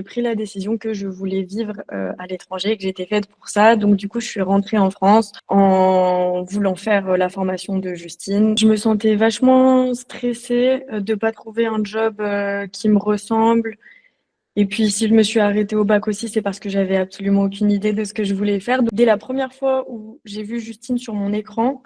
j'ai pris la décision que je voulais vivre, à l'étranger, que j'étais faite pour ça. Donc du coup, je suis rentrée en France en voulant faire, la formation de Justine. Je me sentais vachement stressée, de pas trouver un job, qui me ressemble. Et puis si je me suis arrêtée au bac aussi, c'est parce que j'avais absolument aucune idée de ce que je voulais faire. Dès la première fois où j'ai vu Justine sur mon écran,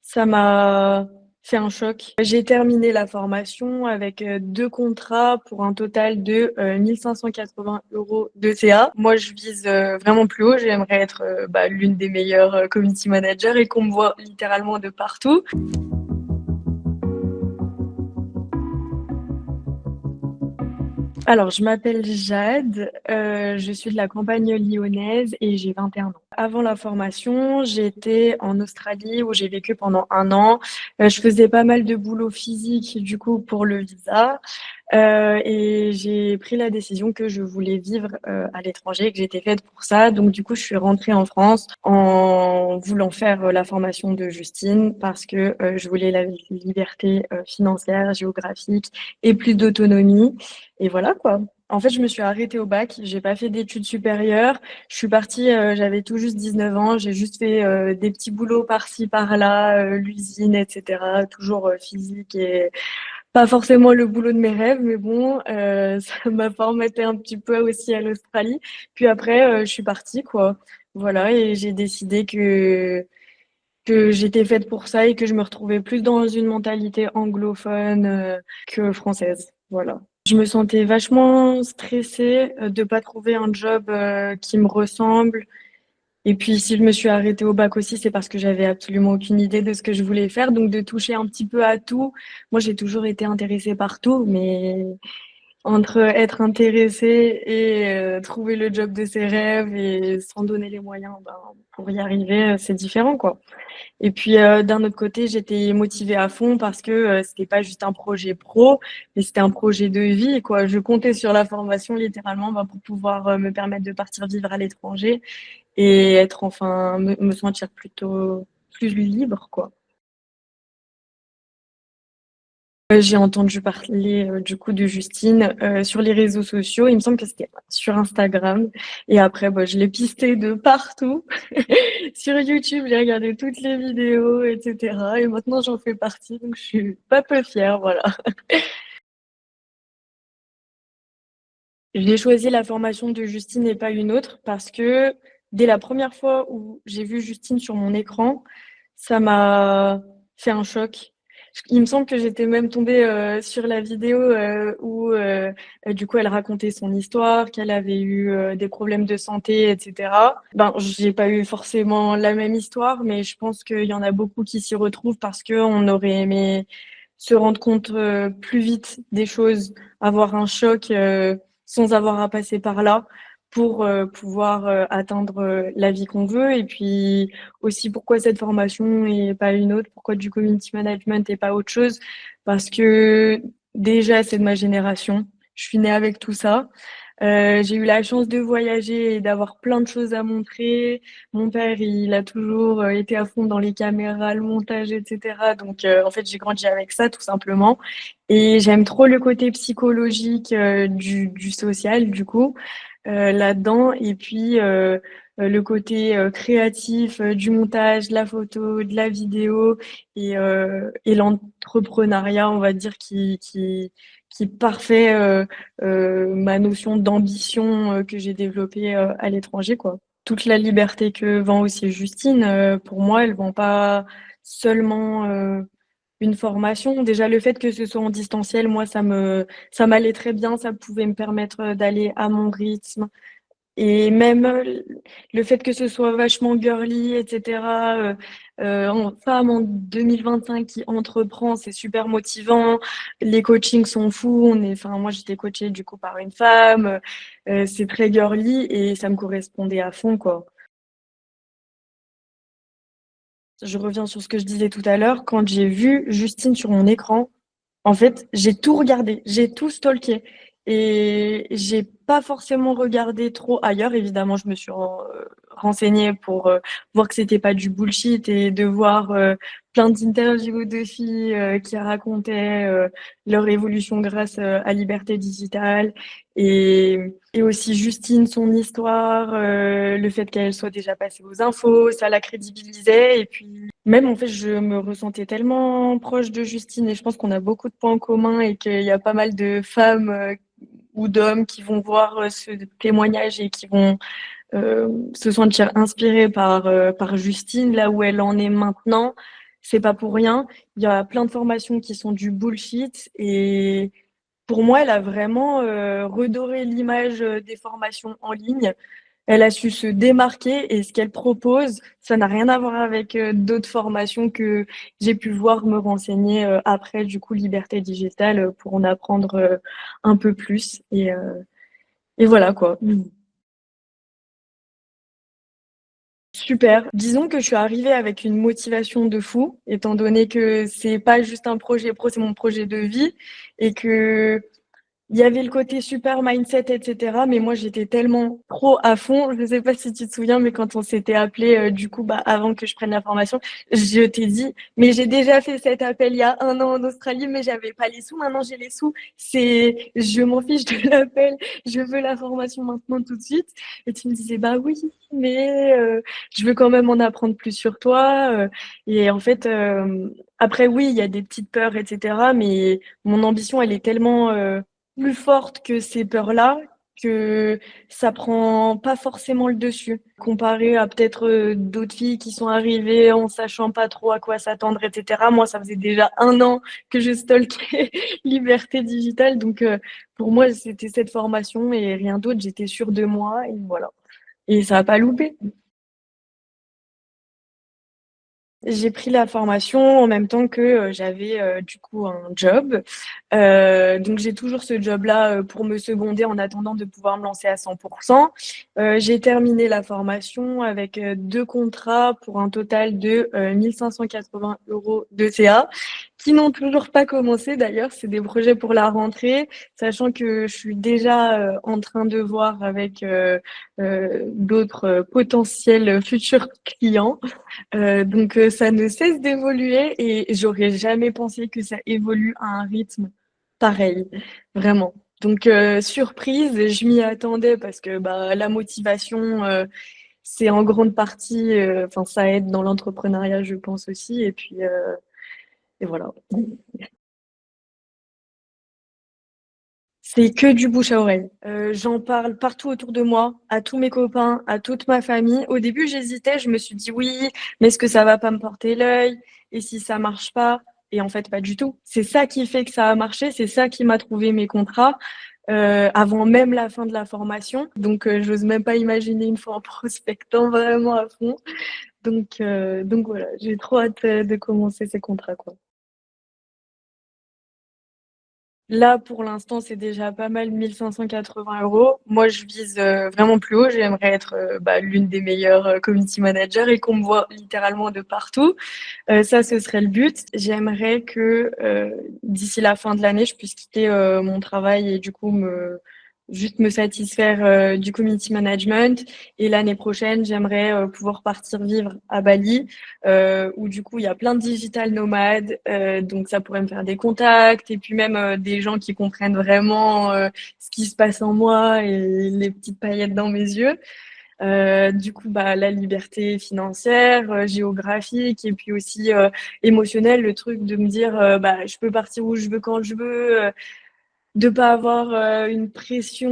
ça m'a fait un choc. J'ai terminé la formation avec 2 contrats pour un total de 1 580 € de CA. Moi, je vise vraiment plus haut. J'aimerais être l'une des meilleures community managers et qu'on me voit littéralement de partout. Alors, je m'appelle Jade, je suis de la campagne lyonnaise et j'ai 21 ans. Avant la formation, j'étais en Australie où j'ai vécu pendant 1 an. Je faisais pas mal de boulot physique du coup pour le visa, et j'ai pris la décision que je voulais vivre, à l'étranger, que j'étais faite pour ça. Donc du coup, je suis rentrée en France en voulant faire, la formation de Justine parce que, je voulais la liberté, financière, géographique et plus d'autonomie et voilà quoi. En fait, je me suis arrêtée au bac, j'ai pas fait d'études supérieures. Je suis partie, j'avais tout juste 19 ans, j'ai juste fait, des petits boulots par-ci par-là, l'usine et cetera, toujours, physique et pas forcément le boulot de mes rêves, mais bon, ça m'a formaté un petit peu aussi à l'Australie. Puis après, je suis partie quoi. Voilà et j'ai décidé que j'étais faite pour ça et que je me retrouvais plus dans une mentalité anglophone, que française. Voilà. Je me sentais vachement stressée, de pas trouver un job, qui me ressemble. Et puis si je me suis arrêtée au bac aussi, c'est parce que j'avais absolument aucune idée de ce que je voulais faire, donc de toucher un petit peu à tout. Moi, j'ai toujours été intéressée par tout, mais entre être intéressée et trouver le job de ses rêves et s'en donner les moyens, pour y arriver, c'est différent, quoi. Et puis, d'un autre côté, j'étais motivée à fond parce que, c'était pas juste un projet pro, mais c'était un projet de vie, quoi. Je comptais sur la formation littéralement, pour pouvoir, me permettre de partir vivre à l'étranger et être enfin me sentir plutôt plus libre, quoi. J'ai entendu parler, du coup de Justine, sur les réseaux sociaux. Il me semble que c'était sur Instagram et après, je l'ai pistée de partout. Sur YouTube, j'ai regardé toutes les vidéos et cetera et maintenant j'en fais partie donc je suis pas peu fière, voilà. J'ai choisi la formation de Justine et pas une autre parce que dès la première fois où j'ai vu Justine sur mon écran, ça m'a fait un choc. Il me semble que j'étais même tombée, sur la vidéo, où, du coup, elle racontait son histoire, qu'elle avait eu, des problèmes de santé et cetera. J'ai pas eu forcément la même histoire, mais je pense qu'il y en a beaucoup qui s'y retrouvent parce qu'on aurait aimé se rendre compte, plus vite des choses, avoir un choc, sans avoir à passer par là pour, pouvoir, atteindre, la vie qu'on veut et puis aussi pourquoi cette formation et pas une autre, pourquoi du community management et pas autre chose. Parce que déjà, c'est de ma génération. Je suis née avec tout ça. J'ai eu la chance de voyager et d'avoir plein de choses à montrer. Mon père, il a toujours, été à fond dans les caméras, le montage et cetera. Donc, en fait, j'ai grandi avec ça tout simplement et j'aime trop le côté psychologique, du social du coup, là-dedans et puis, le côté, créatif, du montage, de la photo, de la vidéo et l'entrepreneuriat, on va dire qui parfait, ma notion d'ambition, que j'ai développée, à l'étranger, quoi. Toute la liberté que vend aussi Justine, pour moi, elle vend pas seulement, une formation. Déjà, le fait que ce soit en distanciel, moi, ça m'allait très bien, ça pouvait me permettre, d'aller à mon rythme et même, le fait que ce soit vachement girly et cetera, en femme en 2025 qui entreprend, c'est super motivant. Les coachings sont fous, moi j'étais coachée du coup par une femme, c'est très girly et ça me correspondait à fond, quoi. Je reviens sur ce que je disais tout à l'heure, quand j'ai vu Justine sur mon écran, en fait, j'ai tout regardé, j'ai tout stalké et j'ai pas forcément regardé trop ailleurs. Évidemment, je me suis renseigner pour, voir que c'était pas du bullshit et de voir, plein d'interviews de filles, qui racontaient, leur évolution grâce, à Liberté Digitale et aussi Justine, son histoire, le fait qu'elle soit déjà passée aux infos, ça la crédibilisait et puis même, en fait, je me ressentais tellement proche de Justine et je pense qu'on a beaucoup de points en commun et qu'il y a pas mal de femmes, ou d'hommes qui vont voir, ce témoignage et qui vont, se sentir inspirés par Justine, là où elle en est maintenant. C'est pas pour rien. Il y a plein de formations qui sont du bullshit et pour moi, elle a vraiment, redoré l'image, des formations en ligne. Elle a su se démarquer et ce qu'elle propose, ça n'a rien à voir avec, d'autres formations que j'ai pu voir, me renseigner, après du coup Liberté Digitale, pour en apprendre, un peu plus et voilà quoi. Super. Disons que je suis arrivée avec une motivation de fou, étant donné que c'est pas juste un projet pro, c'est mon projet de vie et que il y avait le côté super mindset, et cetera, mais moi, j'étais tellement trop à fond. Je sais pas si tu te souviens, mais quand on s'était appelé, du coup, bah, avant que je prenne la formation, je t'ai dit: «Mais j'ai déjà fait cet appel il y a 1 an en Australie, mais j'avais pas les sous. Maintenant, j'ai les sous. Je m'en fiche de l'appel. Je veux la formation maintenant, tout de suite» et tu me disais: «Bah oui, mais je veux quand même en apprendre plus sur toi», et en fait, après oui, il y a des petites peurs, et cetera, mais mon ambition, elle est tellement, plus forte que ces peurs-là, que ça prend pas forcément le dessus. Comparé à peut-être, d'autres filles qui sont arrivées en sachant pas trop à quoi s'attendre et cetera. Moi, ça faisait déjà 1 an que je stalkais Liberté Digitale donc pour moi, c'était cette formation et rien d'autre. J'étais sûre de moi et voilà et ça a pas loupé. J'ai pris la formation en même temps que, j'avais, du coup un job. Donc j'ai toujours ce job-là, pour me seconder en attendant de pouvoir me lancer à 100. J'ai terminé la formation avec, 2 contrats pour un total de, 1 580 € de CA, qui n'ont toujours pas commencé d'ailleurs. C'est des projets pour la rentrée, sachant que je suis déjà, en train de voir avec, d'autres, potentiels futurs clients. Donc ça ne cesse d'évoluer et j'aurais jamais pensé que ça évolue à un rythme pareil, vraiment. Donc surprise, je m'y attendais parce que, bah, la motivation, c'est en grande partie, enfin ça aide dans l'entrepreneuriat, je pense aussi et puis, et voilà. C'est que du bouche à oreille. J'en parle partout autour de moi, à tous mes copains, à toute ma famille. Au début, j'hésitais, je me suis dit: «Oui, mais est-ce que ça va pas me porter l'œil? Et si ça marche pas?» et en fait, pas du tout. C'est ça qui fait que ça a marché, c'est ça qui m'a trouvé mes contrats, avant même la fin de la formation. Donc j'ose même pas imaginer une fois en prospectant vraiment à fond. Donc voilà, j'ai trop hâte, de commencer ces contrats, quoi. Là, pour l'instant, c'est déjà pas mal, 1 580 €. Moi, je vise, vraiment plus haut. J'aimerais être, bah, l'une des meilleures, community managers et qu'on me voit littéralement de partout. Ça, ce serait le but. J'aimerais que, d'ici la fin de l'année, je puisse quitter, mon travail et du coup me satisfaire, du community management et l'année prochaine, j'aimerais, pouvoir partir vivre à Bali, où du coup, il y a plein de digital nomades, donc ça pourrait me faire des contacts et puis même, des gens qui comprennent vraiment, ce qui se passe en moi et les petites paillettes dans mes yeux. Du coup, bah, la liberté financière, géographique et puis aussi, émotionnelle, le truc de me dire, bah, je peux partir où je veux, quand je veux, de pas avoir, une pression,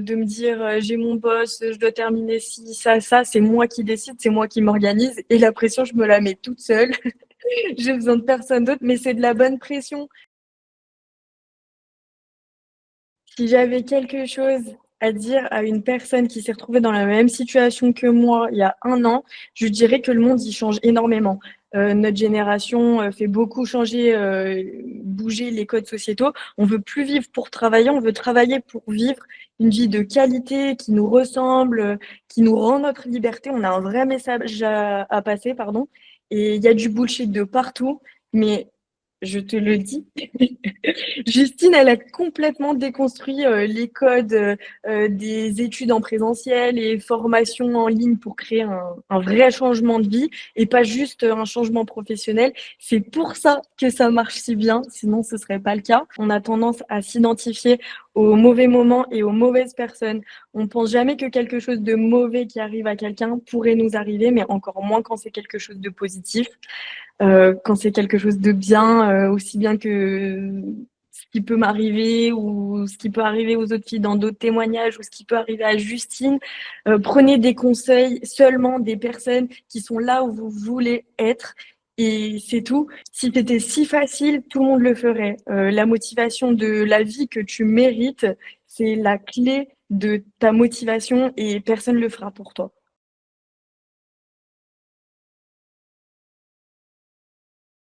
de me dire, «J'ai mon boss, je dois terminer ci, ça». C'est moi qui décide, c'est moi qui m'organise et la pression, je me la mets toute seule. J'ai besoin de personne d'autre, mais c'est de la bonne pression. Si j'avais quelque chose à dire à une personne qui s'est retrouvée dans la même situation que moi il y a 1 an, je dirais que le monde, il change énormément. Notre génération, fait beaucoup changer, bouger les codes sociétaux. On veut plus vivre pour travailler, on veut travailler pour vivre une vie de qualité qui nous ressemble, qui nous rend notre liberté. On a un vrai message à passer, pardon et il y a du bullshit de partout, mais je te le dis. Justine, elle a complètement déconstruit les codes des études en présentiel et formations en ligne pour créer un vrai changement de vie et pas juste un changement professionnel. C'est pour ça que ça marche si bien, sinon ce serait pas le cas. On a tendance à s'identifier aux mauvais moments et aux mauvaises personnes. On pense jamais que quelque chose de mauvais qui arrive à quelqu'un pourrait nous arriver, mais encore moins quand c'est quelque chose de positif. Quand c'est quelque chose de bien, aussi bien que ce qui peut m'arriver ou ce qui peut arriver aux autres filles dans d'autres témoignages ou ce qui peut arriver à Justine. Prenez des conseils seulement des personnes qui sont là où vous voulez être. Et c'est tout. Si c'était si facile, tout le monde le ferait. La motivation de la vie que tu mérites, c'est la clé de ta motivation et personne ne le fera pour toi.